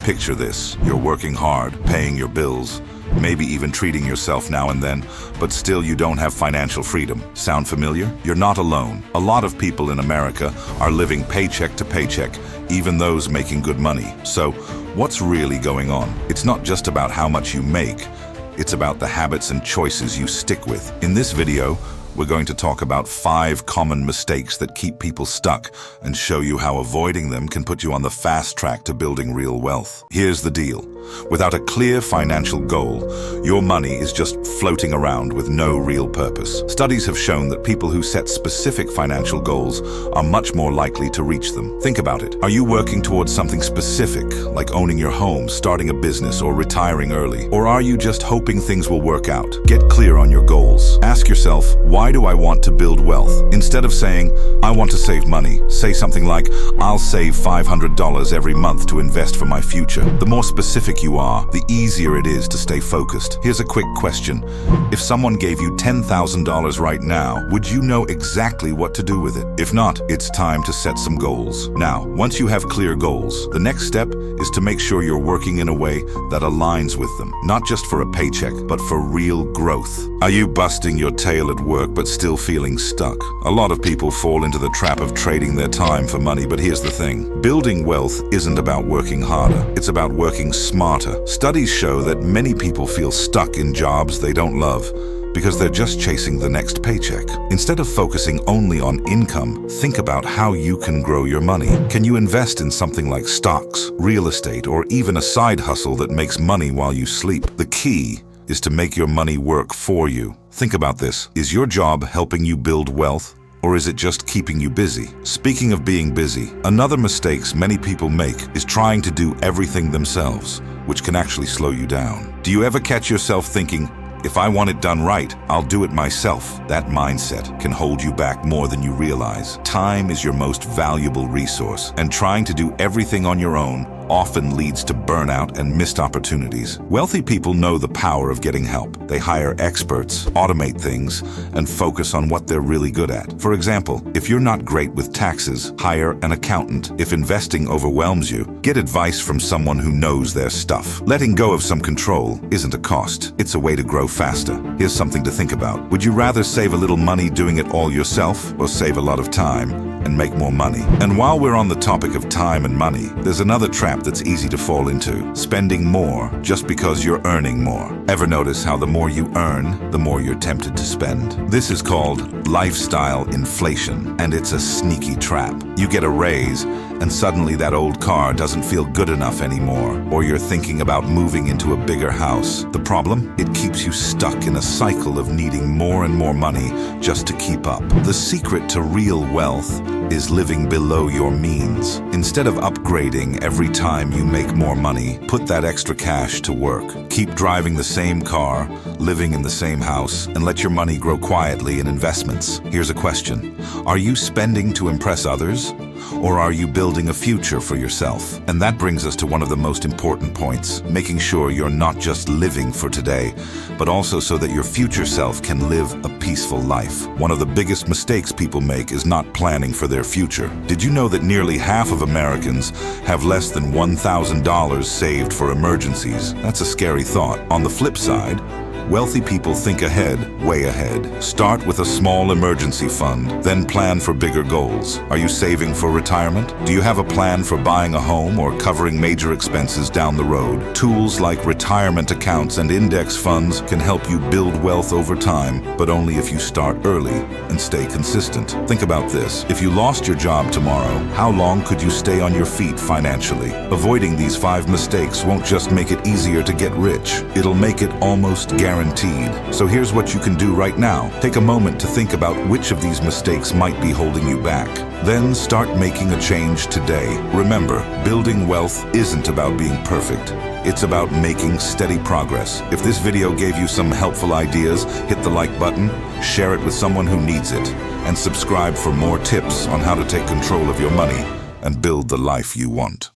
Picture this. You're working hard, paying your bills, maybe even treating yourself now and then, but still you don't have financial freedom. Sound familiar? You're not alone. A lot of people in America are living paycheck to paycheck, even those making good money. So, what's really going on? It's not just about how much you make, it's about the habits and choices you stick with. In this video, we're going to talk about 5 common mistakes that keep people stuck and show you how avoiding them can put you on the fast track to building real wealth. Here's the deal. Without a clear financial goal, your money is just floating around with no real purpose. Studies have shown that people who set specific financial goals are much more likely to reach them. Think about it. Are you working towards something specific, like owning your home, starting a business, or retiring early? Or are you just hoping things will work out? Get clear on your goals. Ask yourself, why do I want to build wealth? Instead of saying, I want to save money, say something like, I'll save $500 every month to invest for my future. The more specific you are, the easier it is to stay focused. Here's a quick question. If someone gave you $10,000 right now, would you know exactly what to do with it? If not, it's time to set some goals. Now, once you have clear goals, the next step is to make sure you're working in a way that aligns with them. Not just for a paycheck, but for real growth. Are you busting your tail at work but still feeling stuck? A lot of people fall into the trap of trading their time for money, but here's the thing. Building wealth isn't about working harder. It's about working smarter. Studies show that many people feel stuck in jobs they don't love because they're just chasing the next paycheck. Instead of focusing only on income, think about how you can grow your money. Can you invest in something like stocks, real estate, or even a side hustle that makes money while you sleep? The key is to make your money work for you. Think about this. Is your job helping you build wealth, or is it just keeping you busy? Speaking of being busy, another mistake many people make is trying to do everything themselves, which can actually slow you down. Do you ever catch yourself thinking, if I want it done right, I'll do it myself? That mindset can hold you back more than you realize. Time is your most valuable resource, and trying to do everything on your own often leads to burnout and missed opportunities. Wealthy people know the power of getting help. They hire experts, automate things, and focus on what they're really good at. For example, if you're not great with taxes, hire an accountant. If investing overwhelms you, get advice from someone who knows their stuff. Letting go of some control isn't a cost. It's a way to grow faster. Here's something to think about. Would you rather save a little money doing it all yourself, or save a lot of time and make more money? And while we're on the topic of time and money, there's another trap that's easy to fall into: spending more just because you're earning more. Ever notice how the more you earn, the more you're tempted to spend? This is called lifestyle inflation, and it's a sneaky trap. You get a raise, and suddenly that old car doesn't feel good enough anymore, or you're thinking about moving into a bigger house. The problem? It keeps you stuck in a cycle of needing more and more money just to keep up. The secret to real wealth is living below your means. Instead of upgrading every time you make more money, put that extra cash to work. Keep driving the same car, living in the same house, and let your money grow quietly in investments. Here's a question. Are you spending to impress others, or are you building a future for yourself? And that brings us to one of the most important points, making sure you're not just living for today, but also so that your future self can live a peaceful life. One of the biggest mistakes people make is not planning for their future. Did you know that nearly half of Americans have less than $1,000 saved for emergencies? That's a scary thought. On the flip side, wealthy people think ahead, way ahead. Start with a small emergency fund, then plan for bigger goals. Are you saving for retirement? Do you have a plan for buying a home or covering major expenses down the road? Tools like retirement accounts and index funds can help you build wealth over time, but only if you start early and stay consistent. Think about this. If you lost your job tomorrow, how long could you stay on your feet financially? Avoiding these 5 mistakes won't just make it easier to get rich. It'll make it almost guaranteed. So here's what you can do right now. Take a moment to think about which of these mistakes might be holding you back. Then start making a change today. Remember, building wealth isn't about being perfect. It's about making steady progress. If this video gave you some helpful ideas, hit the like button, share it with someone who needs it, and subscribe for more tips on how to take control of your money and build the life you want.